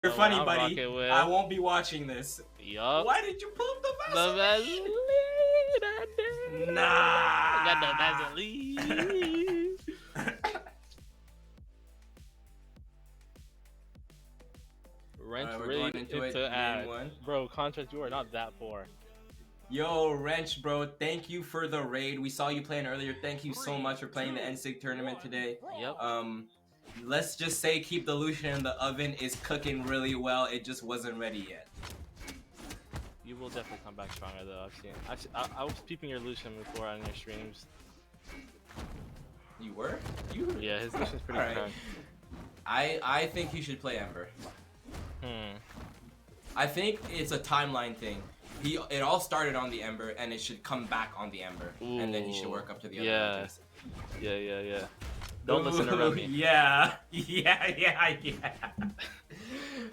You're funny, I'm buddy. with... I won't be watching this. Yup. Why did you pull up the Vaseline? Nah. I got the Vaseline. Wrench raid into ad. Bro, contract, you are not that poor. Yo, Wrench, bro, thank you for the raid. We saw you playing earlier. Thank you so much for playing the nSig tournament today. Yep. Let's just say keep the Lucian in the oven is cooking really well. It just wasn't ready yet. You will definitely come back stronger though. I was peeping your Lucian before on your streams. You were? Yeah, his Lucian's pretty strong. I think he should play Ember. I think it's a timeline thing. It all started on the Ember, and it should come back on the Ember, and then he should work up to the other legends. Yeah. Don't listen to Remy. Yeah.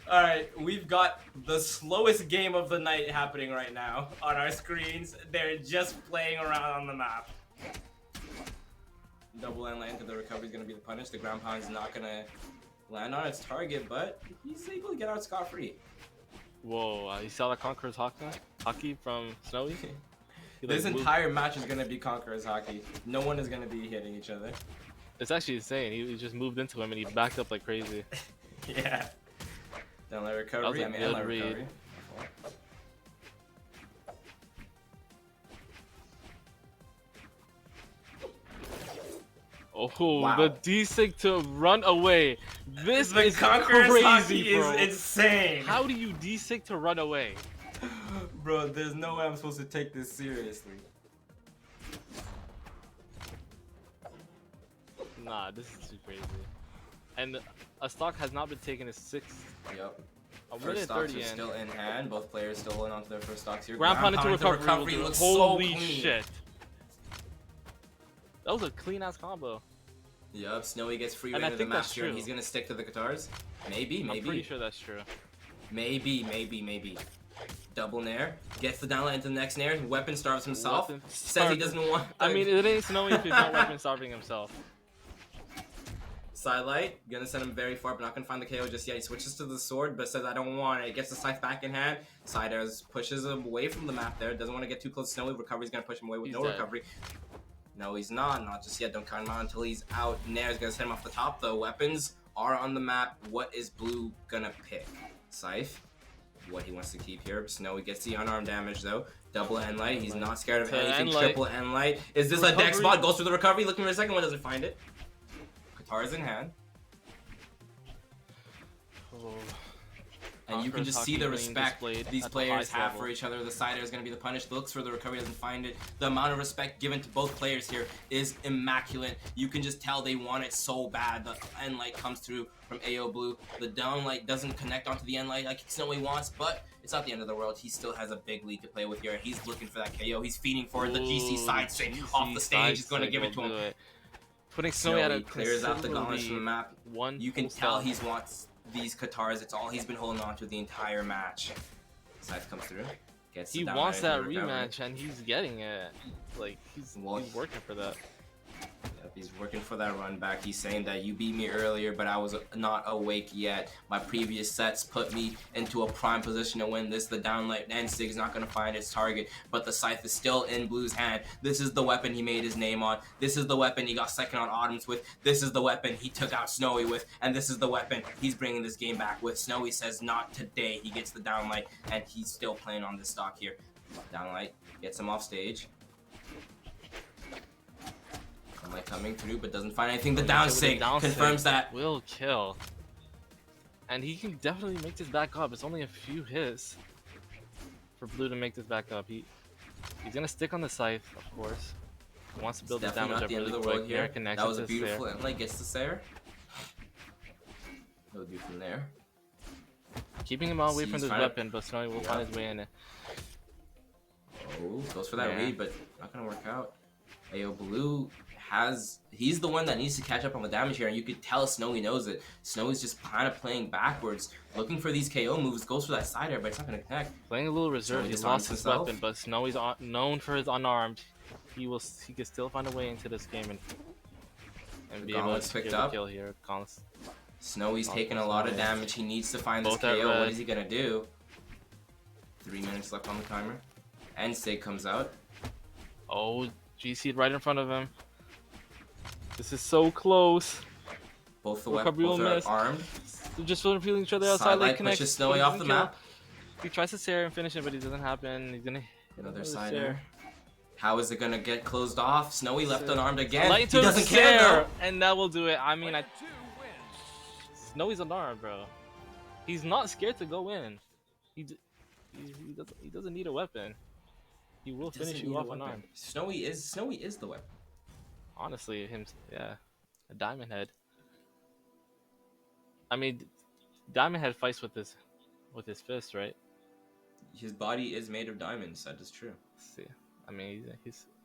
Alright, we've got the slowest game of the night happening right now on our screens. They're just playing around on the map. Double end land to the recovery is going to be the punish. The ground pound is not going to land on its target, but he's able to get out scot-free. Whoa, you saw the Conqueror's hockey from Snowy? This entire match is going to be Conqueror's hockey. No one is going to be hitting each other. It's actually insane. He just moved into him and he backed up like crazy. Yeah. Don't let recovery. I mean, I let recovery. Oh, wow. The D-Sig to run away. This is Conqueror's crazy, bro. Is insane. How do you D-Sig to run away? Bro, there's no way I'm supposed to take this seriously. Nah, this is too crazy. And a stock has not been taken as 6. Yep. First stocks are still in hand. Both players still holding on to their first stocks here. Ground pound into recovery looks holy so clean. Shit. That was a clean ass combo. Yup, Snowy gets free reign of the match here, and he's gonna stick to the guitars. Maybe. I'm pretty sure that's true. Maybe. Double nair, gets the downline into the next nair. Weapon starves himself. Says he doesn't want. I mean, it ain't Snowy if he's not weapon starving himself. Sidelight, gonna send him very far, but not gonna find the KO just yet. He switches to the sword, but says I don't want it. Gets the scythe back in hand. Side airs, pushes him away from the map there. Doesn't want to get too close to Snowy. Recovery's gonna push him away with no recovery. No, he's not just yet. Don't count him out until he's out. Nair's gonna send him off the top though. Weapons are on the map. What is Blue gonna pick? Scythe. What he wants to keep here. Snowy gets the unarmed damage though. Double end light. He's not scared of anything. Triple end light. Is this a deck spot? Goes for the recovery. Looking for the second one. Doesn't find it. Guitar's in hand. And you can just see the respect these players have for each other. The side air is going to be the punish. Looks for the recovery, doesn't find it. The amount of respect given to both players here is immaculate. You can just tell they want it so bad. The end light comes through from AyoBlue. The down light doesn't connect onto the end light like Snowy wants, but it's not the end of the world. He still has a big lead to play with here. He's looking for that KO. He's feeding for the GC side straight off the stage. He's going to give it to him. Putting Snowy out of clears out the gauntlets from the map. You can tell he wants these Katars. It's all he's been holding on to the entire match. Scythe comes through. He wants that rematch, and he's getting it. Like, he's working for that. Yep, he's working for that run back. He's saying that you beat me earlier, but I was not awake yet. My previous sets put me into a prime position to win this. The downlight nSig is not going to find its target, but the scythe is still in Blue's hand. This is the weapon he made his name on. This is the weapon he got second on Autumn's with. This is the weapon he took out Snowy with, and this is the weapon he's bringing this game back with. Snowy says not today. He gets the downlight, and he's still playing on this stock here. Downlight gets him off stage. Like coming through, but doesn't find anything. The downsig confirms that will kill, and he can definitely make this back up. It's only a few hits for Blue to make this back up. He's gonna stick on the scythe, of course. He wants to build the damage up really quick. Here, that was a beautiful inlay. Gets the Sayer. He'll do from there. Keeping him away from this weapon, but Snowy will find his way in it. Oh, goes for that read, but not gonna work out. AyoBlue he's the one that needs to catch up on the damage here, and you could tell Snowy knows it. Snowy's just kind of playing backwards, looking for these KO moves, goes for that side air, but it's not going to connect. Playing a little reserve, he lost his weapon, but Snowy's known for his unarmed. He can still find a way into this game and be able to get a kill here. Snowy's taking a lot of damage. He needs to find Both this at KO. What red. is he gonna do? 3 minutes left on the timer. nSig comes out. Oh, GC right in front of him. This is so close. Both the Recovery weapons will are miss. armed. They're just feeling each other outside. Sidelight Late connects. pushes Snowy off the map. He tries to Sarah and finish it, but it doesn't happen. He's gonna hit Another Sarah. sider. How is it gonna get closed off? Snowy left unarmed again. Light He to doesn't care Sarah, though. and that will do it. I mean, Snowy's unarmed, bro. He's not scared to go in. He doesn't need a weapon. He will finish you off unarmed. Snowy is the weapon. Honestly, a Diamondhead. I mean, Diamondhead fights with his fist, right? His body is made of diamonds. That is true. See, I mean,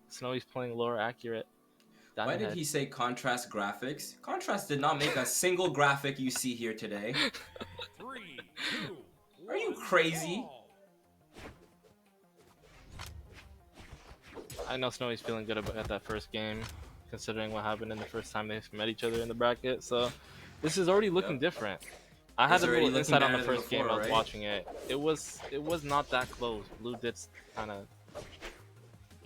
Snowy's playing lower accurate. Why did he say contrast graphics? Contrast did not make a single graphic you see here today. 3, 2, Are you crazy? I know Snowy's feeling good about that first game, considering what happened in the first time they met each other in the bracket. So this is already looking different. I had a little insight on the first game. I was watching it. It was not that close. Blue did kind of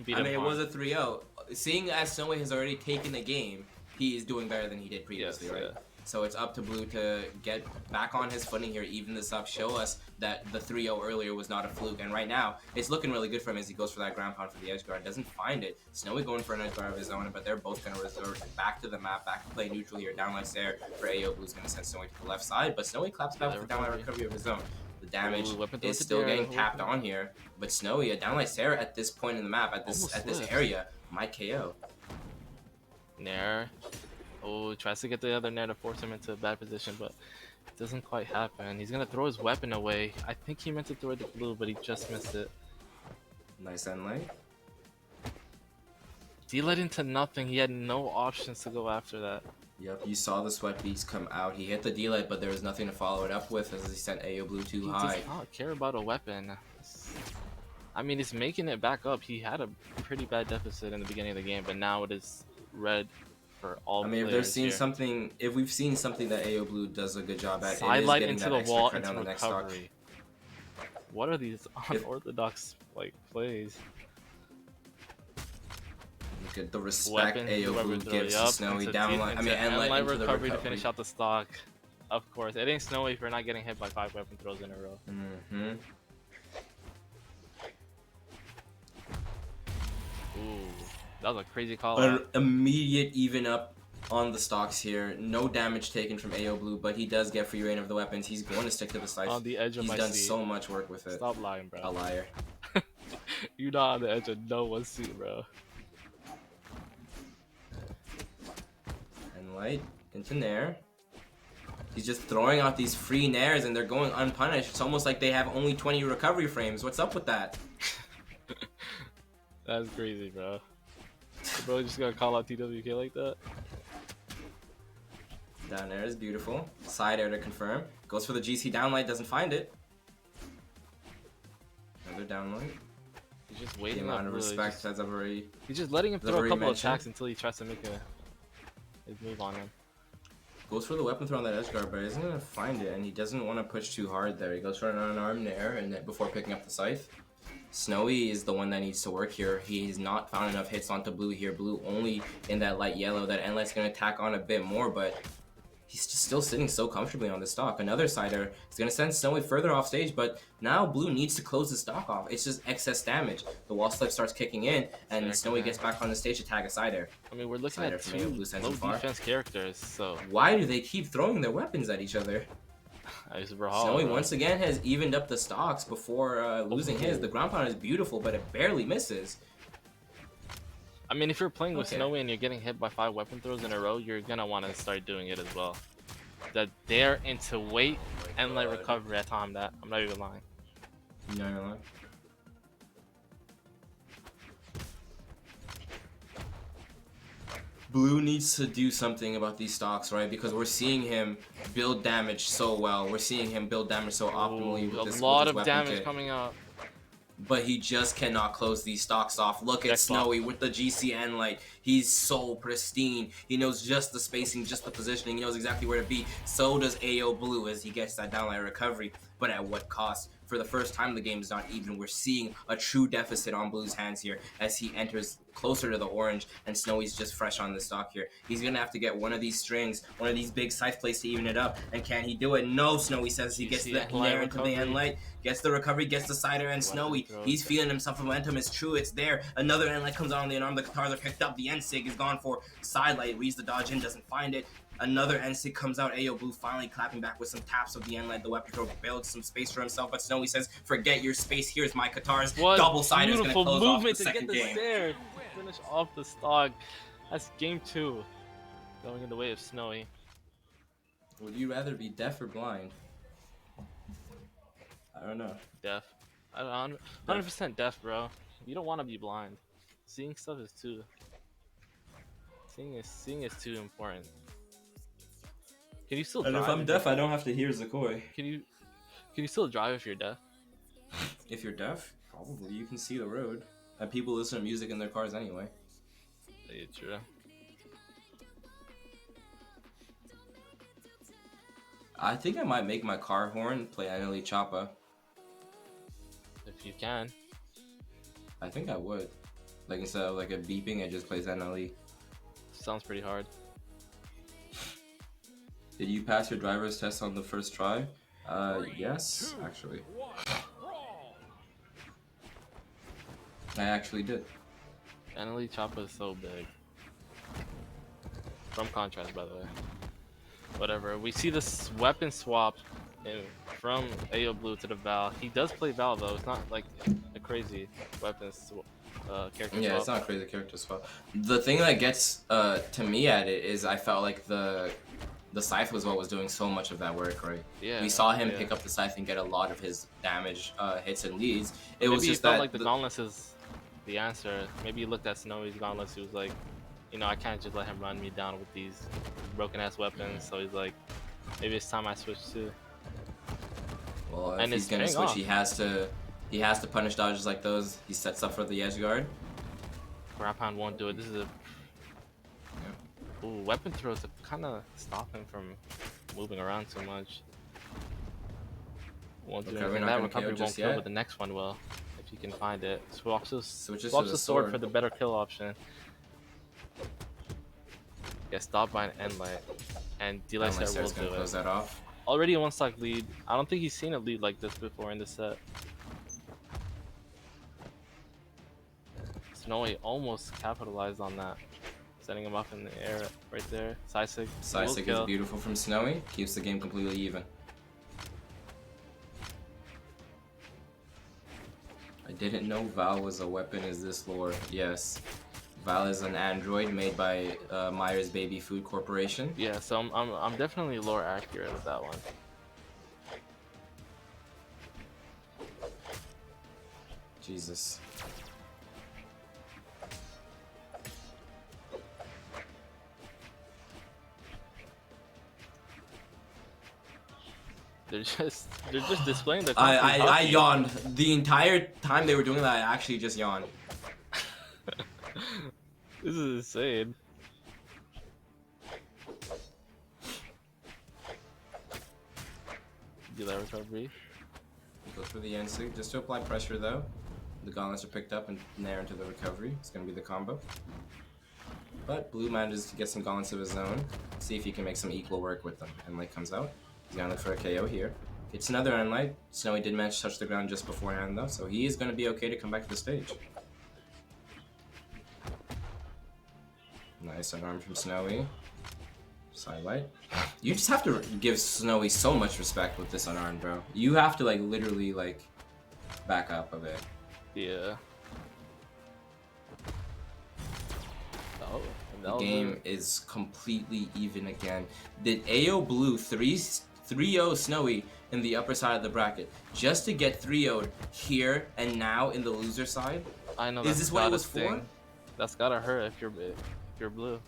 beat him. I mean, it was a 3-0. Seeing as Snowy has already taken the game, he is doing better than he did previously, right? Yeah. So it's up to Blue to get back on his footing here, even the subs show us that the 3-0 earlier was not a fluke. And right now, it's looking really good for him as he goes for that ground pound for the edge guard. Doesn't find it. Snowy going for an edge guard of his own, but they're both going to resort back to the map, back to play neutral here. Downlight there for AyoBlue's going to send Snowy to the left side, but Snowy claps back with the downlight recovery of his own. The damage is still getting tapped on here, but Snowy, a downlight Sarah at this point in the map, at this area, might KO. Nair. Oh, tries to get the other Nair to force him into a bad position, but it doesn't quite happen. He's gonna throw his weapon away. I think he meant to throw it to Blue, but he just missed it. Nice end lane. D-led into nothing. He had no options to go after that. Yep, you saw the sweat beats come out. He hit the D-led, but there was nothing to follow it up with as he sent AyoBlue too high. He does not care about a weapon. I mean, he's making it back up. He had a pretty bad deficit in the beginning of the game, but now it is red for all players. I mean, if we've seen something that AyoBlue does a good job at, sidelight it is into getting the wall into into recovery. What are these unorthodox plays? Look at the respect AyoBlue gives to Snowy downline. I mean, end recovery to finish out the stock. Of course, it ain't Snowy for not getting hit by 5 weapon throws in a row. Mm-hmm. Ooh, that was a crazy call. An immediate even up on the stocks here. No damage taken from AyoBlue, but he does get free reign of the weapons. He's going to stick to the scythe. On the edge of my seat. He's done so much work with it. Stop lying, bro. A liar. You're not on the edge of no one's seat, bro. And light into Nair. He's just throwing out these free Nairs and they're going unpunished. It's almost like they have only 20 recovery frames. What's up with that? That's crazy, bro. Bro, just gonna call out TWK like that? Down air is beautiful. Side air to confirm. Goes for the GC downlight, doesn't find it. Another downlight. He's just waiting. The amount of respect as I've already. He's just letting him throw a couple of attacks until he tries to make his move on him. Goes for the weapon throw on that edge guard, but isn't gonna find it, and he doesn't want to push too hard there. He goes for an unarmed Nair, and then before picking up the scythe. Snowy is the one that needs to work here. He's not found enough hits onto Blue here. Blue only in that light yellow. That Endlight's going to tack on a bit more, but he's just still sitting so comfortably on the stock. Another sider is going to send Snowy further off stage, but now Blue needs to close the stock off. It's just excess damage. The wall slip starts kicking in, and Snowy gets back on the stage to tag a sider. I mean, we're looking at two low defense characters, so... Why do they keep throwing their weapons at each other? Snowy once again has evened up the stocks before losing his. The ground pound is beautiful, but it barely misses. I mean, if you're playing with Snowy and you're getting hit by 5 weapon throws in a row, you're gonna want to start doing it as well. The dare into wait and let recovery. I taught him that. I'm not even lying. No, you're lying. Blue needs to do something about these stocks, right? Because we're seeing him build damage so well. We're seeing him build damage so optimally with this a lot of weapon damage kit. coming out. but he just cannot close these stocks off. Look at Next Snowy with the GCN light. He's so pristine. He knows just the spacing, just the positioning. He knows exactly where to be. So does AyoBlue as he gets that downlight recovery. But at what cost? For the first time, the game is not even. We're seeing a true deficit on Blue's hands here as he enters closer to the orange, and Snowy's just fresh on the stock here. He's gonna have to get one of these strings, one of these big scythe plays to even it up. And can he do it? No, Snowy says he gets the nair into the end light, gets the recovery, gets the cider, and Snowy, he's feeling himself. Momentum is true, it's there. Another end light comes on the unarmed, the guitars are picked up, the nSig is gone for side light, reads the dodge in, doesn't find it. Another nSig comes out, AyoBlue finally clapping back with some taps of the end light. The weapon throw builds some space for himself, but Snowy says, forget your space, here's my guitars. Double side is going to close off the second game. Stair. Finish off the stock. That's game 2. Going in the way of Snowy. Would you rather be deaf or blind? I don't know. Deaf. 100% deaf, bro. You don't want to be blind. Seeing stuff is too... Seeing is too important. Can you still drive? And if I'm deaf, I don't have to hear Zakoi. Can you still drive if you're deaf? If you're deaf, probably. You can see the road. And people listen to music in their cars anyway. Yeah, true. I think I might make my car horn play Anali Choppa. If you can. I think I would. Like instead of like a beeping, it just plays Anali. Sounds pretty hard. Did you pass your driver's test on the first try? Yes, actually. I actually did. Anali Choppa is so big. From contrast, by the way. Whatever. We see this weapon swap from AyoBlue to the Val. He does play Val though. It's not like a crazy weapon character Yeah, swap. it's not a crazy character swap. The thing that gets to me at it is I felt like the scythe was what was doing so much of that work, right? Yeah. We saw him pick up the scythe and get a lot of his damage hits and leads. It was just felt that like the gauntlets is the answer. Maybe he looked at Snowy's gauntlets. He was like, you know, I can't just let him run me down with these broken ass weapons. So he's like, maybe it's time I switch too. Well, if And he's it's gonna paying switch, off. he has to punish dodges like those. He sets up for the edge guard. Grab pound won't do it. This is a ooh, weapon throws to kind of stop him from moving around too much. Won't do anything. That recovery won't kill, but the next one will, if you can find it. Swaps the sword for the better kill option. Get stopped by an end light, and delay set will do close it. that off. Already a 1-stock lead. I don't think he's seen a lead like this before in this set. Snowy almost capitalized on that, setting him up in the air right there. nSig. nSig is beautiful from Snowy. Keeps the game completely even. I didn't know Val was a weapon. Is this lore? Yes. Val is an android made by Myers Baby Food Corporation. Yeah, so I'm definitely lore accurate with that one. Jesus. They're just displaying the. I yawned the entire time they were doing that. I actually just yawned. This is insane. Delay recovery. Goes for the nSig just to apply pressure though. The gauntlets are picked up and nair into the recovery. It's gonna be the combo. But Blue manages to get some gauntlets of his own. See if he can make some equal work with them. Endlight comes out. He's gonna look for a KO here. It's another Endlight. Snowy did manage to touch the ground just beforehand though, so he is gonna be okay to come back to the stage. Nice unarmed from Snowy. Sidelight. You just have to give Snowy so much respect with this unarmed, bro. You have to like literally like back up a bit. Yeah. Oh, the game is completely even again. Did AyoBlue 3-0 Snowy in the upper side of the bracket just to get 3-0'd here and now in the loser side? I know. Is this what it was for? That's gotta hurt if you're blue.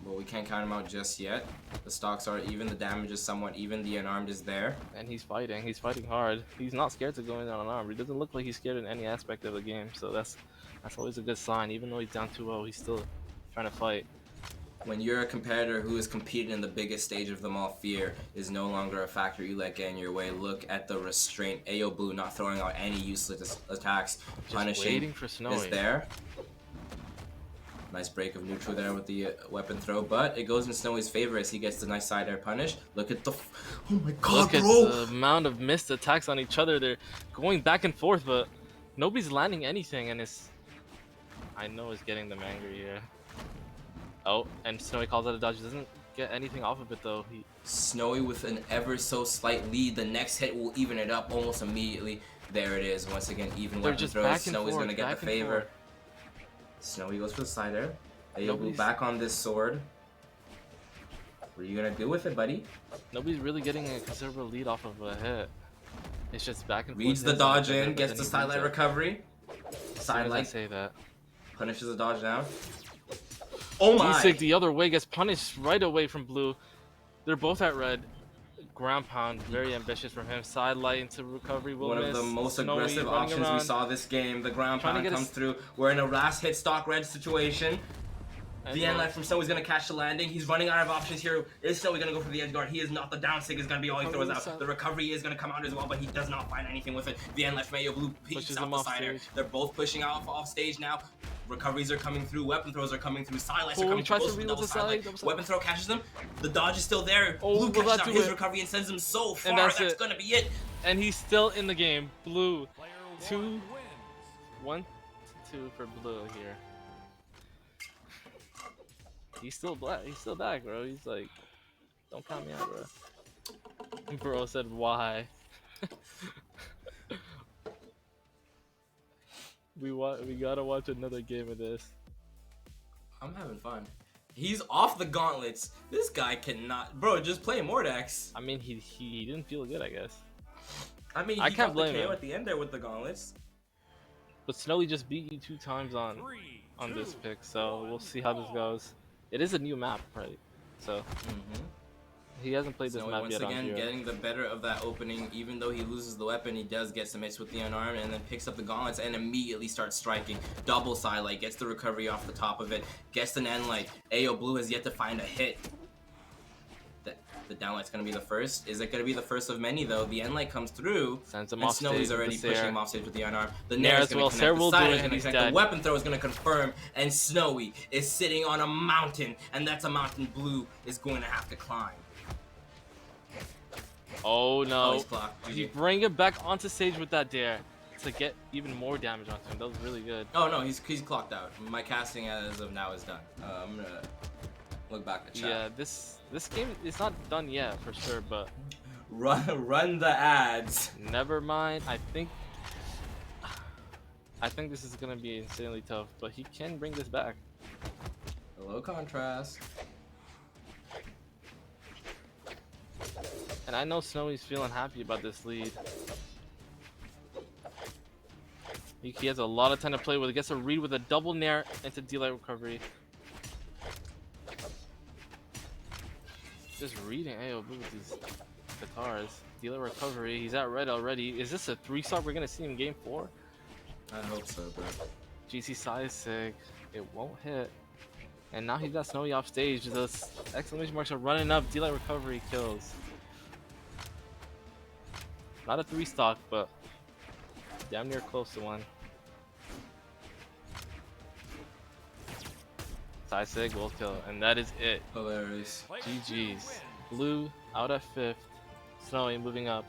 But we can't count him out just yet. The stocks are even, the damage is somewhat even, the unarmed is there. And he's fighting hard. He's not scared to go in on unarmed. He doesn't look like he's scared in any aspect of the game, so that's always a good sign. Even though he's down 2-0, he's still trying to fight. When you're a competitor who is competing in the biggest stage of them all, fear is no longer a factor you let get in your way. Look at the restraint. AyoBlue not throwing out any useless attacks. Just Punishing waiting for Snowy. is there. Nice break of neutral there with the weapon throw, but it goes in Snowy's favor as he gets the nice side air punish. Look at the... oh my god, Look bro! at the amount of missed attacks on each other. They're going back and forth, but nobody's landing anything, and I know it's getting them angry here. Oh, and Snowy calls out a dodge. Doesn't get anything off of it, though. Snowy with an ever so slight lead. The next hit will even it up almost immediately. There it is. Once again, even weapon throws. Snowy's going to get the favor. Snowy goes for the side air. AyoBlue back on this sword. What are you going to do with it, buddy? Nobody's really getting a considerable lead off of a hit. It's just back and forth. Reads the dodge in, gets the sidelight recovery. Sidelight. Say that. Punishes the dodge down. Oh my! nSig the other way gets punished right away from blue. They're both at red. Ground pound, very ambitious from him. Sidelight into recovery. Will One of miss. the most Snowy aggressive options we saw this game. The ground pound comes through. We're in a last hit stock red situation. The end light from Snowy's gonna catch the landing. He's running out of options here. Is Snowy gonna go for the edge guard? He is not. The down sig is gonna be all he throws out. The recovery is gonna come out as well, but he does not find anything with it. The end light from AyoBlue peeks out the side air. They're both pushing off stage now. Recoveries are coming through. Weapon throws are coming through. Sidelights are coming through. Double side. Weapon throw catches them. The dodge is still there. Blue catches out his recovery and sends him so far. That's gonna be it. And he's still in the game. Blue, 2-1-2 for blue here. He's still black. He's still back, bro. He's like, don't count me out, bro. Bro said, why? We gotta watch another game of this. I'm having fun. He's off the gauntlets. This guy cannot, bro. Just play Mordex. I mean, he didn't feel good, I guess. I mean, I he can't got blame the KO him. at the end there with the gauntlets. But Snowy just beat you 2 times on this pick, so we'll see how this goes. It is a new map, right? So he hasn't played this map once yet. Once again, on Jiro. getting the better of that opening. Even though he loses the weapon, he does get some hits with the unarmed, and then picks up the gauntlets and immediately starts striking. Double sidelight, gets the recovery off the top of it, gets an end light. AyoBlue has yet to find a hit. The downlight's gonna be the first. Is it gonna be the first of many though? The end light comes through, Sends him and off Snowy's stage already with the pushing Nair. him off stage with the unarmed. The Nair Nair as is gonna well. connect. Nair The will side do is it, gonna and he's connect. dead. The weapon throw is gonna confirm, and Snowy is sitting on a mountain, and that's a mountain Blue is going to have to climb. Oh no! He's clocked. He bring it back onto stage with that dare to get even more damage onto him. That was really good. Oh no, he's clocked out. My casting as of now is done. I'm gonna look back at chat. Yeah, this game is not done yet for sure, but run the ads. never mind. I think this is gonna be insanely tough, but he can bring this back. Low contrast. And I know Snowy's feeling happy about this lead. He has a lot of time to play with. He gets a read with a double nair into D-Light recovery. Just reading AyoBlue with these guitars. D-Light recovery. He's at red already. Is this a 3-star we're gonna see in game 4? I hope so, bro. GC nSig. It won't hit. And now he's got Snowy off stage. The exclamation marks are running up. D-Light recovery kills. Not a 3-stock, but damn near close to one. nSig will kill, and that is it. Hilarious. GG's. Blue out at 5th. Snowy moving up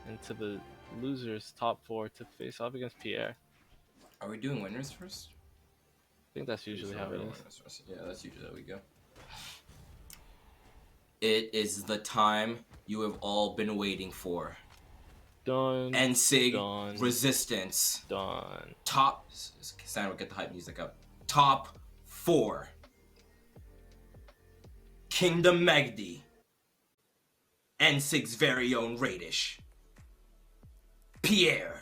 into the losers top 4 to face off against Pierre. Are we doing winners first? I think that's usually how it is. Yeah, that's usually how we go. It is the time you have all been waiting for. Done. nSig Done. Resistance. Done. Top. Sandra, get the hype music up. Top 4. Kingdom Megdi. nSig's very own Radish. Pierre.